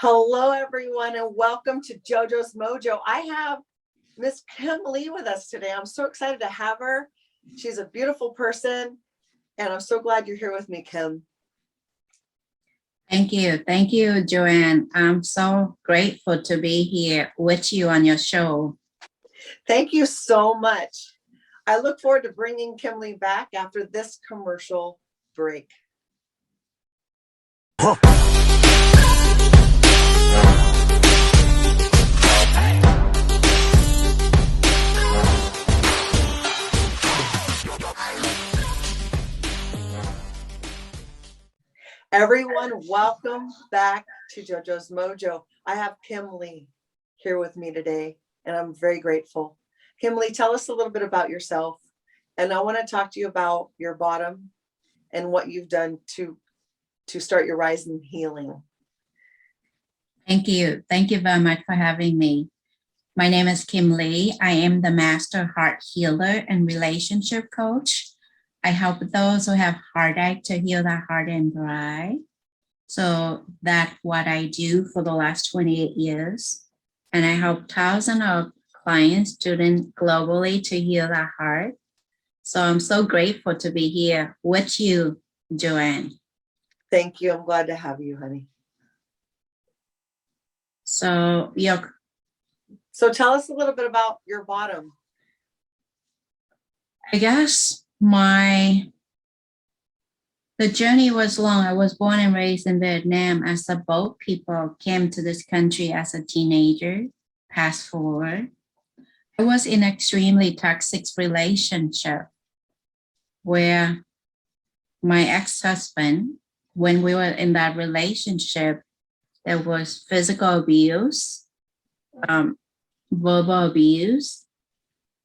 Hello, everyone, and welcome to JOJO'S Mojo. I have Miss Kim Lee with us today. I'm so excited to have her. She's a beautiful person, and I'm so glad you're here with me, Kim. Thank you. Thank you, Joanne. I'm so grateful to be here with you on your show. Thank you so much. I look forward to bringing Kim Lee back after this commercial break. Everyone, welcome back to JOJO'S Mojo. I have Kim Lee here with me today, and I'm very grateful. Kim Lee, tell us a little bit about yourself. And I want to talk to you about your bottom and what you've done to start your rise in healing. Thank you. Thank you very much for having me. My name is Kim Lee. I am the Master Heart Healer and Relationship Coach. I help those who have heartache to heal their heart and bride. So that's what I do for the last 28 years. And I help thousands of clients, students globally to heal their heart. So I'm so grateful to be here with you, Joanne. Thank you. I'm glad to have you, honey. So tell us a little bit about your bottom. I guess the journey was long. I was born and raised in Vietnam as a boat people, came to this country as a teenager, fast forward. I was in an extremely toxic relationship where my ex-husband, when we were in that relationship, there was physical abuse, verbal abuse,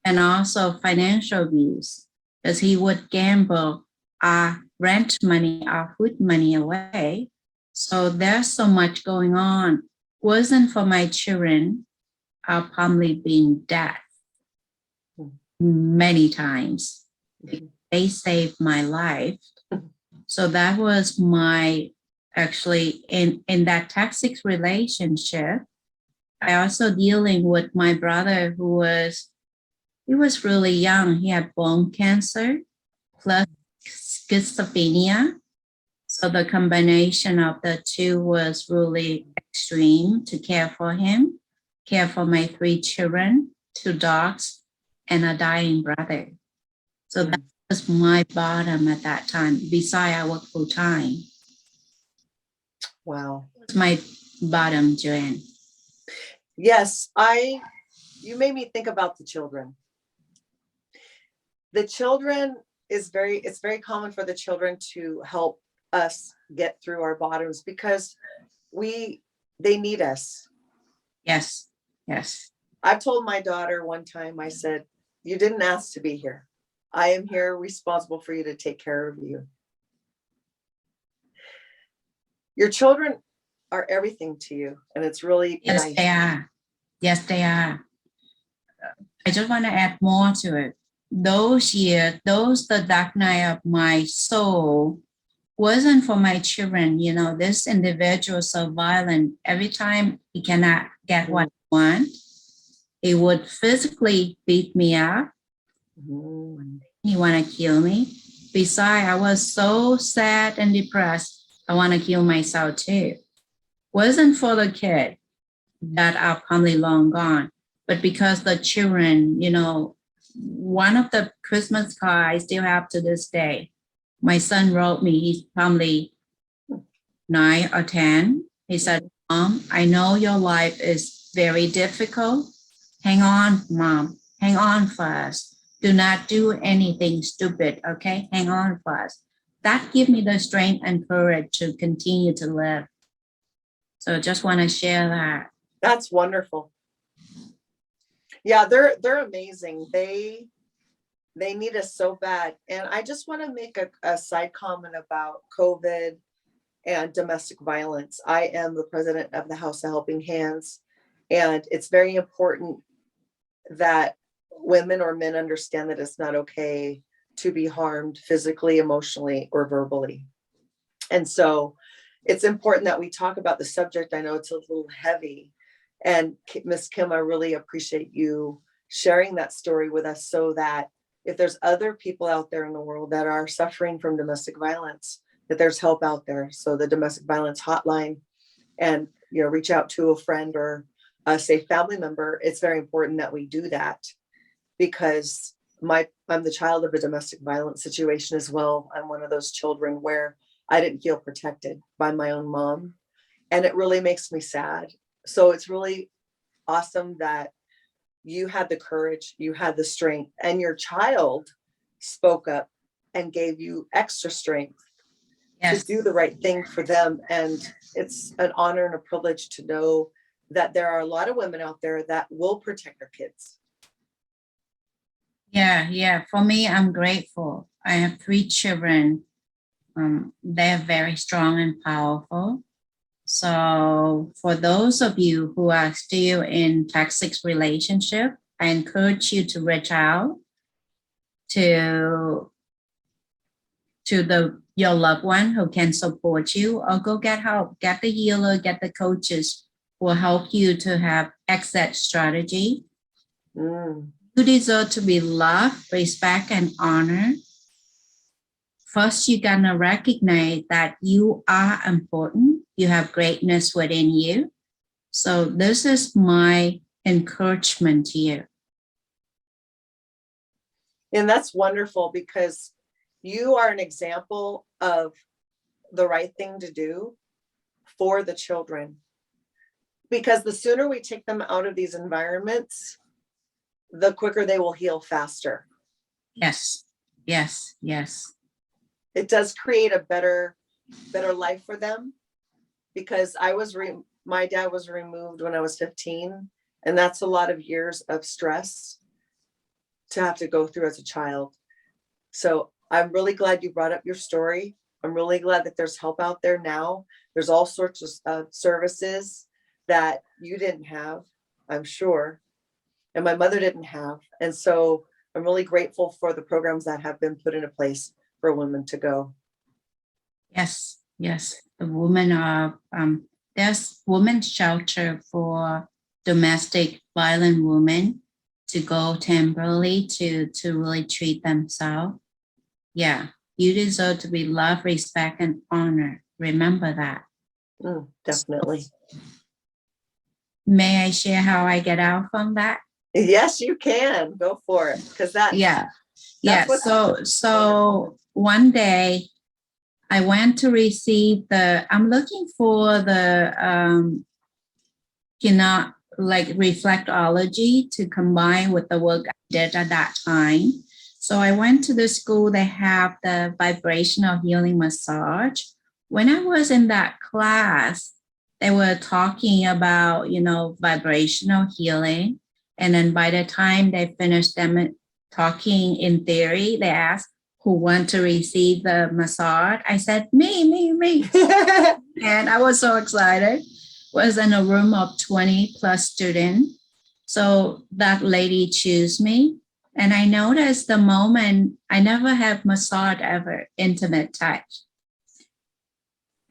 and also financial abuse. Because he would gamble our rent money, our food money away. So there's so much going on. Wasn't for my children, I'll probably been dead many times. They saved my life. So that was actually in that toxic relationship. I also dealing with my brother he was really young. He had bone cancer plus schizophrenia. So the combination of the two was really extreme to care for him, care for my 3 children, 2 dogs, and a dying brother. So that was my bottom at that time. Besides, I work full time. Wow. That's my bottom, Joanne. Yes, you made me think about the children. The children it's very common for the children to help us get through our bottoms because they need us. Yes. I told my daughter one time, I said, you didn't ask to be here. I am here responsible for you to take care of you. Your children are everything to you, and it's really yes, nice. They are. Yes, they are. I just want to add more to it. Those years, the dark night of my soul wasn't for my children. You know, this individual is so violent. Every time he cannot get what he wants, he would physically beat me up. He want to kill me. Besides, I was so sad and depressed. I want to kill myself too. Wasn't for the kid that are probably long gone, but because the children, you know, one of the Christmas cards I still have to this day. My son wrote me, he's probably 9 or 10. He said, Mom, I know your life is very difficult. Hang on, Mom. Hang on for us. Do not do anything stupid, okay? Hang on for us. That gives me the strength and courage to continue to live. So just want to share that. That's wonderful. Yeah, they're amazing. They need us so bad. And I just want to make a side comment about COVID and domestic violence. I am the president of the House of Helping Hands, and it's very important that women or men understand that it's not okay to be harmed physically, emotionally, or verbally. And so it's important that we talk about the subject. I know it's a little heavy. And Miss Kim, I really appreciate you sharing that story with us, so that if there's other people out there in the world that are suffering from domestic violence, that there's help out there. So the domestic violence hotline, and reach out to a friend or a safe family member. It's very important that we do that, because I'm the child of a domestic violence situation as well. I'm one of those children where I didn't feel protected by my own mom, and it really makes me sad. So it's really awesome that you had the courage, you had the strength, and your child spoke up and gave you extra strength to do the right thing for them. And it's an honor and a privilege to know that there are a lot of women out there that will protect their kids. Yeah. For me, I'm grateful. I have 3 children. They're very strong and powerful. So for those of you who are still in toxic relationship, I encourage you to reach out to your loved one who can support you, or go get help, get the healer, get the coaches who will help you to have exit strategy. You deserve to be loved, respect, and honored. First, you gotta recognize that you are important. You have greatness within you. So this is my encouragement to you. And that's wonderful, because you are an example of the right thing to do for the children. Because the sooner we take them out of these environments, the quicker they will heal faster. Yes. It does create a better life for them, because my dad was removed when I was 15, and that's a lot of years of stress to have to go through as a child. So I'm really glad you brought up your story. I'm really glad that there's help out there now. There's all sorts of services that you didn't have, I'm sure, and my mother didn't have. And so I'm really grateful for the programs that have been put into place for women to go. Yes. The women are, there's women's shelter for domestic violent women to go temporarily to really treat themselves. Yeah, you deserve to be loved, respect, and honored. Remember that. Definitely. May I share how I get out from that? Yes, you can. Go for it. Because So one day I went to receive I'm looking for the like reflectology to combine with the work I did at that time. So I went to the school. They have the vibrational healing massage. When I was in that class, they were talking about, vibrational healing. And then by the time they finished them talking in theory, they asked who want to receive the massage. I said, me. And I was so excited. Was in a room of 20 plus students. So that lady chose me. And I noticed the moment I never have massage ever, intimate touch.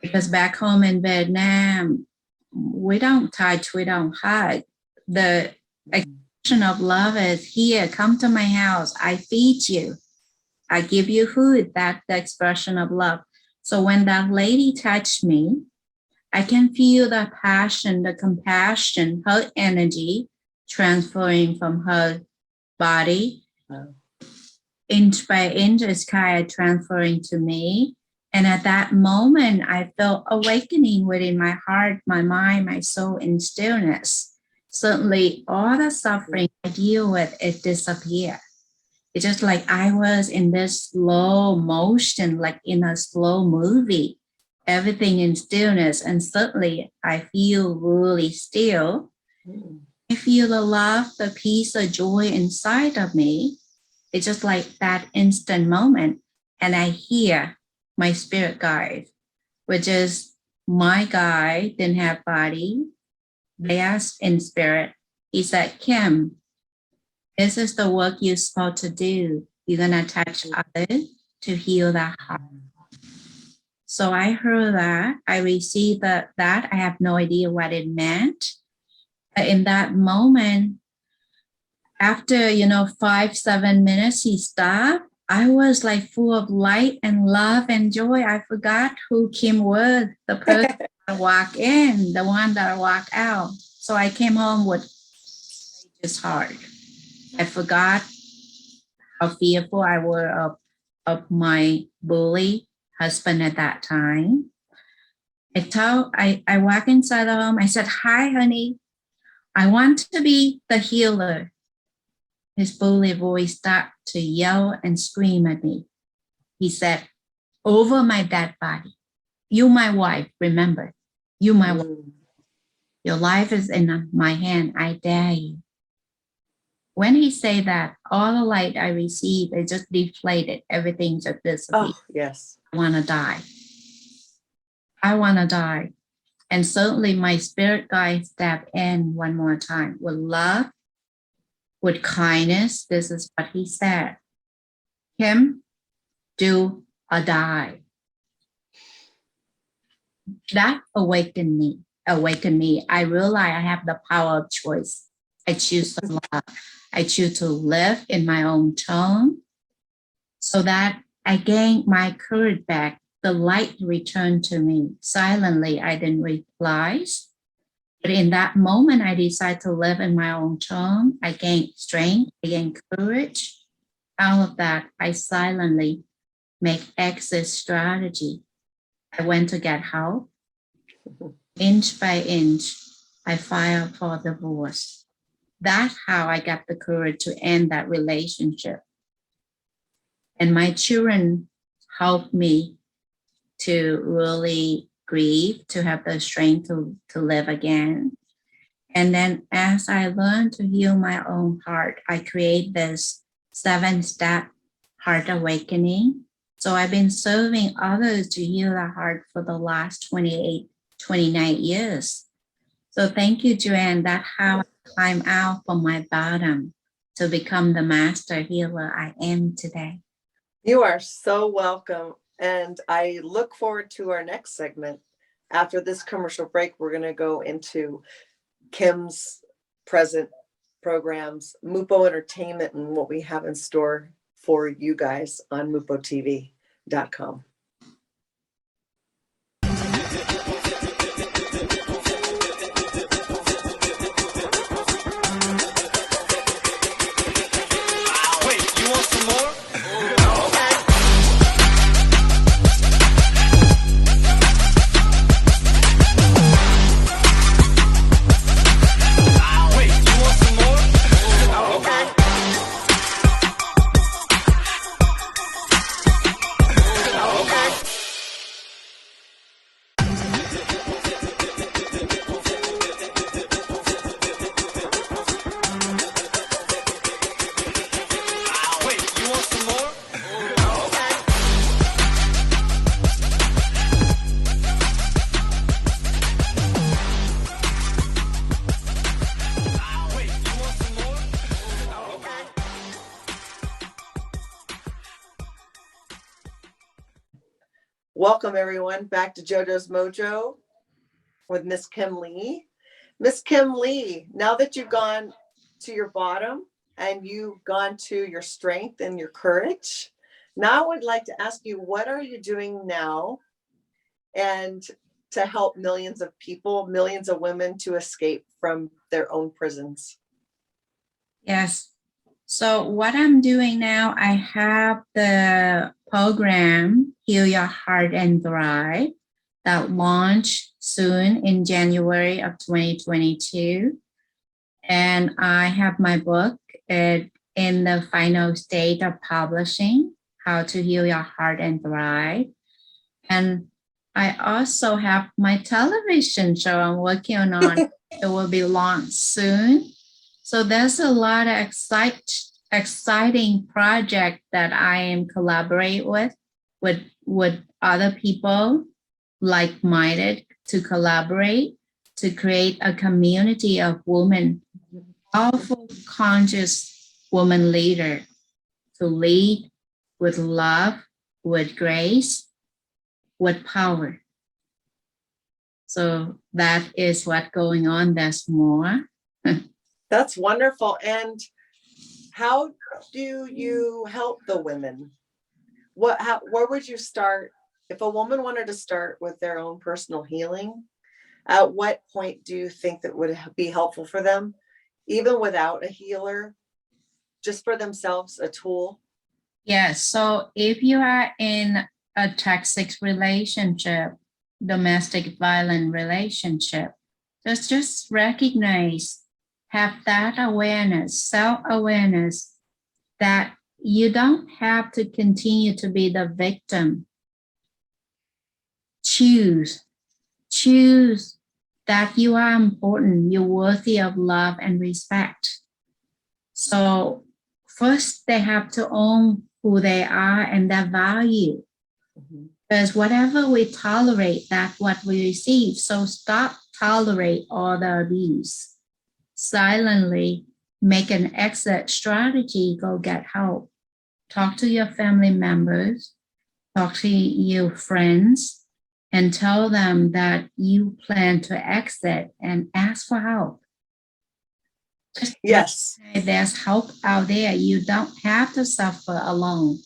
Because back home in Vietnam, we don't touch, we don't hug. The expression of love is here, come to my house, I feed you, I give you food. That's the expression of love. So when that lady touched me, I can feel the passion, the compassion, her energy transferring from her body. Inch by inch, it's kind of transferring to me. And at that moment, I felt awakening within my heart, my mind, my soul in stillness. Suddenly, all the suffering I deal with, it disappeared. It's just like I was in this slow motion, like in a slow movie, everything in stillness. And suddenly I feel really still. I feel the love, the peace, the joy inside of me. It's just like that instant moment. And I hear my spirit guide, which is my guide, didn't have body. They asked in spirit. He said, Kim, this is the work you're supposed to do. You're going to touch others to heal that heart. So I heard that, I received that, I have no idea what it meant. But in that moment, after, 5-7 minutes, he stopped. I was like full of light and love and joy. I forgot who Kim was, the person that walked in, the one that walked out. So I came home with just heart. I forgot how fearful I was of my bully husband at that time. I walked inside the home. I said, "Hi, honey. I want to be the healer." His bully voice started to yell and scream at me. He said, "Over my dead body. You my wife, remember. You my wife. Your life is in my hand. I dare you." When he said that, all the light I received, it just deflated. Everything just disappeared. Oh, yes. I want to die. I want to die. And suddenly my spirit guide stepped in one more time with love, with kindness. This is what he said. "Kim, do or die." That awakened me. I realized I have the power of choice. I choose to love. I choose to live in my own tone, so that I gained my courage back. The light returned to me. Silently, I didn't reply. But in that moment, I decided to live in my own tone. I gained strength, I gained courage. Out of that, I silently make exit strategy. I went to get help. Inch by inch, I filed for divorce. That's how I got the courage to end that relationship. And my children helped me to really grieve, to have the strength to live again. And then as I learned to heal my own heart, I create this 7-step heart awakening. So I've been serving others to heal their heart for the last 29 years. So thank you, Joanne. That's how I climb out from my bottom to become the master healer I am today. You are so welcome. And I look forward to our next segment. After this commercial break, we're going to go into Kim's present programs, Mupo Entertainment, and what we have in store for you guys on mupotv.com. Welcome everyone back to JoJo's Mojo with Miss Kim Lee. Miss Kim Lee, now that you've gone to your bottom and you've gone to your strength and your courage, now I would like to ask you, what are you doing now and to help millions of people, millions of women to escape from their own prisons? Yes. So what I'm doing now, I have the program Heal Your Heart and Thrive that launch soon in January of 2022. And I have my book in the final state of publishing, How to Heal Your Heart and Thrive. And I also have my television show I'm working on. It will be launched soon. So there's a lot of exciting project that I am collaborate with other people like-minded to collaborate to create a community of women, powerful, conscious woman leader to lead with love, with grace, with power. So that is what going on. There's more. That's wonderful. And how do you help the women? Where would you start if a woman wanted to start with their own personal healing? At what point do you think that would be helpful for them, even without a healer, just for themselves, a tool? Yes. So if you are in a toxic relationship, domestic violent relationship, just recognize, have that awareness, self-awareness that you don't have to continue to be the victim. Choose that you are important, you're worthy of love and respect. So first they have to own who they are and their value. Because whatever we tolerate, that's what we receive. So stop tolerate all the abuse. Silently make an exit strategy, go get help. Talk to your family members, talk to your friends, and tell them that you plan to exit and ask for help. Yes. There's help out there. You don't have to suffer alone.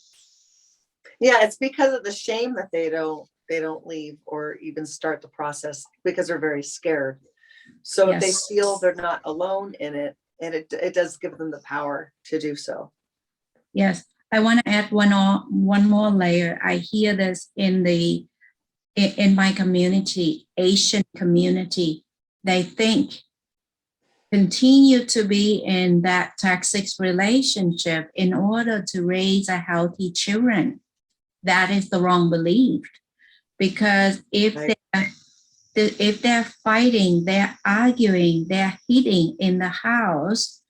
Yeah, it's because of the shame that they don't leave or even start the process because they're very scared. So if they feel they're not alone in it, and it does give them the power to do so. Yes, I want to add one more layer. I hear this in my community, Asian community. They think continue to be in that toxic relationship in order to raise a healthy children. That is the wrong belief, because if they're fighting, they're arguing, they're hitting in the house,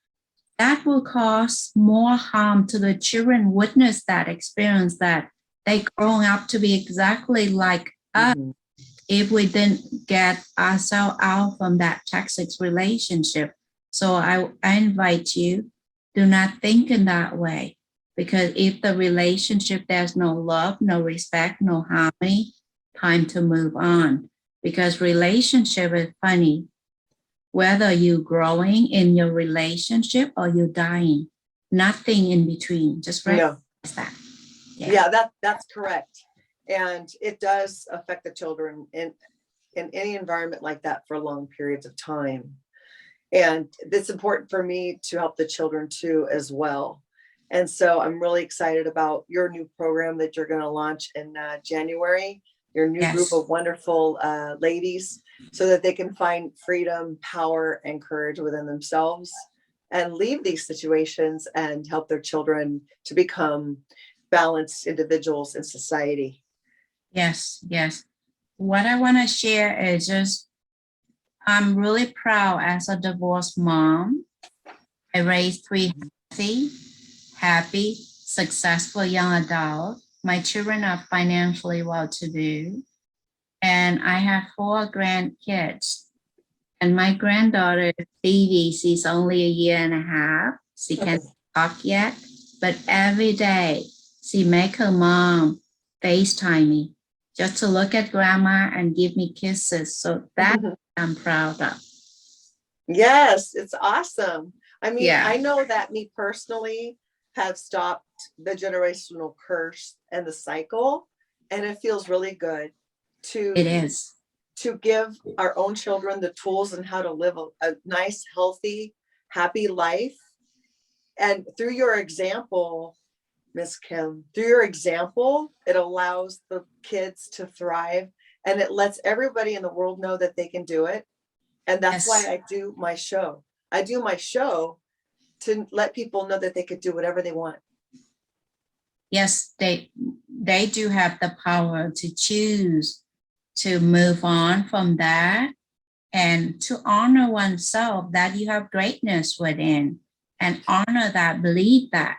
that will cause more harm to the children. Witness that experience, that they growing up to be exactly like us if we didn't get ourselves out from that toxic relationship. So I invite you, do not think in that way, because if the relationship, there's no love, no respect, no harmony, time to move on. Because relationship is funny, whether you're growing in your relationship or you're dying, nothing in between. Just recognize that. Yeah, that's correct. And it does affect the children in any environment like that for long periods of time. And it's important for me to help the children too as well. And so I'm really excited about your new program that you're going to launch in January, your new group of wonderful ladies, so that they can find freedom, power, and courage within themselves and leave these situations and help their children to become balanced individuals in society. Yes. What I want to share is just, I'm really proud as a divorced mom. I raised 3 happy, successful young adults. My children are financially well-to-do. And I have 4 grandkids. And my granddaughter, Phoebe, she's only 1.5 years. She can't talk yet. But every day, she make her mom FaceTime me just to look at grandma and give me kisses. So that I'm proud of. Yes, it's awesome. I mean, I know that me personally have stopped the generational curse and the cycle, and it feels really good to give our own children the tools and how to live a nice, healthy, happy life. And through your example, Miss Kim, through your example, it allows the kids to thrive, and it lets everybody in the world know that they can do it. And that's why I do my show. I do my show to let people know that they could do whatever they want. Yes, they do have the power to choose to move on from that and to honor oneself, that you have greatness within, and honor that, believe that.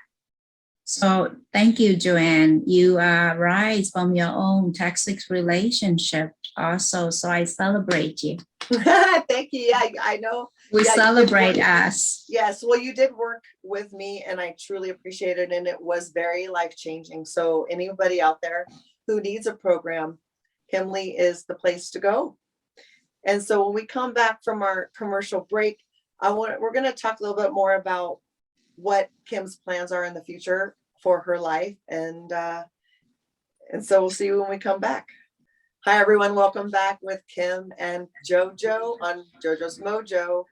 So thank you, Joanne. You rise from your own toxic relationship also. So I celebrate you. Thank you. Yeah, I know. We celebrate us. Yes. Well, you did work with me and I truly appreciate it. And it was very life-changing. So anybody out there who needs a program, Kimley is the place to go. And so when we come back from our commercial break, we're going to talk a little bit more about what Kim's plans are in the future for her life. And so we'll see you when we come back. Hi, everyone. Welcome back with Kim and JoJo on JoJo's Mojo.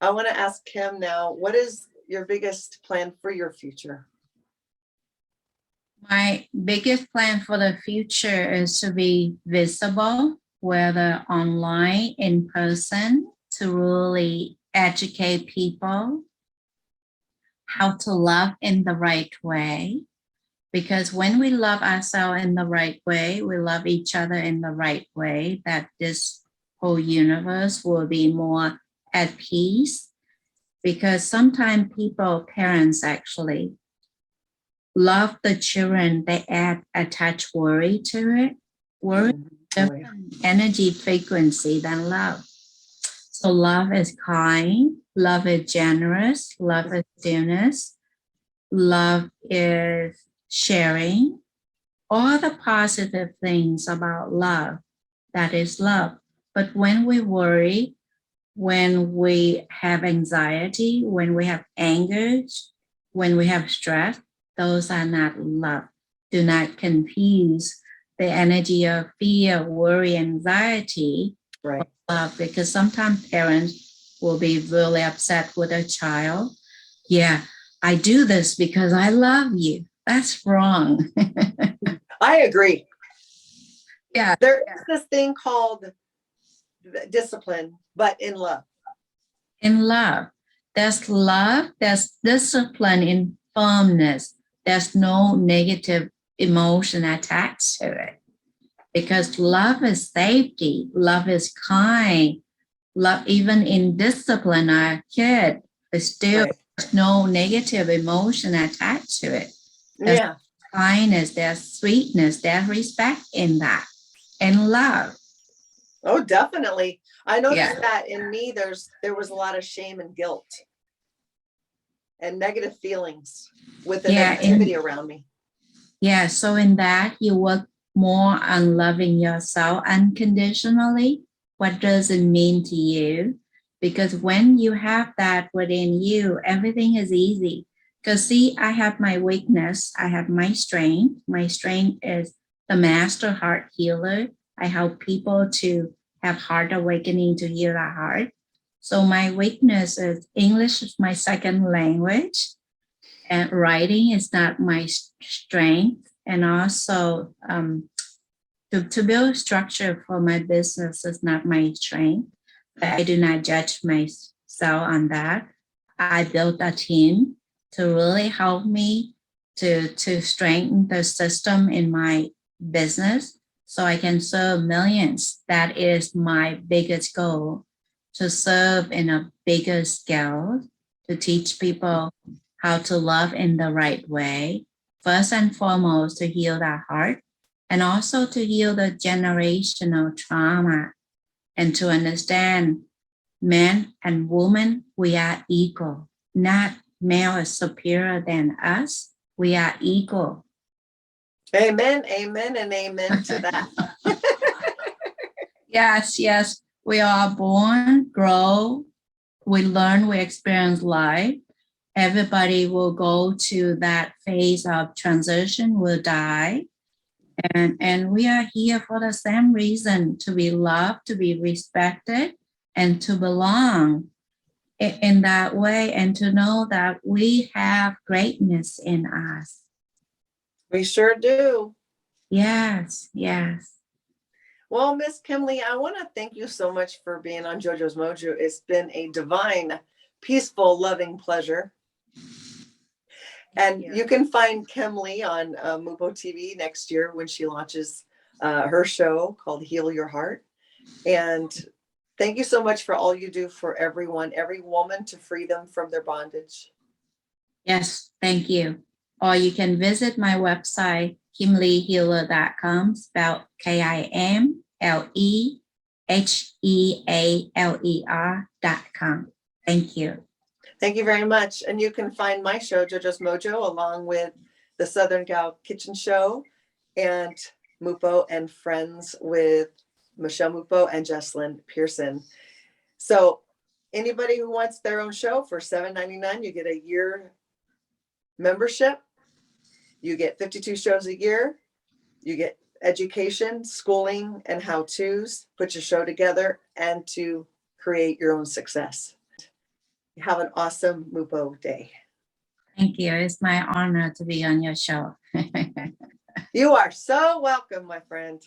I want to ask Kim now, what is your biggest plan for your future? My biggest plan for the future is to be visible, whether online, in person, to really educate people how to love in the right way. Because when we love ourselves in the right way, we love each other in the right way, that this whole universe will be more at peace. Because sometimes parents actually love the children, they attach worry to it. Worry is different energy frequency than love. So love is kind, love is generous, love is stillness, love is sharing, all the positive things about love, that is love. But when we worry, when we have anxiety, when we have anger, when we have stress, those are not love. Do not confuse the energy of fear, worry, anxiety, right, with love, because sometimes parents will be really upset with a child. Yeah, I do this because I love you. That's wrong. I agree. Yeah. There is this thing called discipline, but in love. In love, there's discipline in firmness. There's no negative emotion attached to it, because love is safety, love is kind, love, even in discipline, our kid is still, Right. there's no negative emotion attached to it. There's Yeah. kindness, there's sweetness, there's respect in that, and love. Oh, definitely. I noticed that in me, there was a lot of shame and guilt and negative feelings with the negativity around me. Yeah, so in that, you work more on loving yourself unconditionally. What does it mean to you? Because when you have that within you, everything is easy. Because see, I have my weakness, I have my strength. My strength is the master heart healer. I help people to have heart awakening, to heal their heart. So my weakness is English is my second language, and writing is not my strength. And also to build structure for my business is not my strength. But I do not judge myself on that. I built a team to really help me to strengthen the system in my business so I can serve millions. That is my biggest goal, to serve in a bigger scale, to teach people how to love in the right way. First and foremost, to heal their heart, and also to heal the generational trauma, and to understand men and women, we are equal, not male is superior than us. We are equal. Amen, amen, and amen to that. Yes. We are born, grow, we learn, we experience life. Everybody will go to that phase of transition, will die. And we are here for the same reason, to be loved, to be respected, and to belong in that way, and to know that we have greatness in us. We sure do. Yes. Well, Miss Kimley, I want to thank you so much for being on JoJo's Mojo. It's been a divine, peaceful, loving pleasure. And you can find Kimley on Mubo TV next year when she launches her show called Heal Your Heart. And thank you so much for all you do for everyone, every woman, to free them from their bondage. Yes, thank you. Or you can visit my website, kimleyhealer.com, spelled KIMLEHEALER.com. Thank you. Thank you very much. And you can find my show, JoJo's Mojo, along with the Southern Gal Kitchen Show and Mupo and friends with Michelle Mupo and Jesslyn Pearson. So anybody who wants their own show for $7.99, you get a year membership. You get 52 shows a year. You get education, schooling, and how-tos, put your show together, and to create your own success. Have an awesome Mupo day. Thank you. It's my honor to be on your show. You are so welcome, my friend.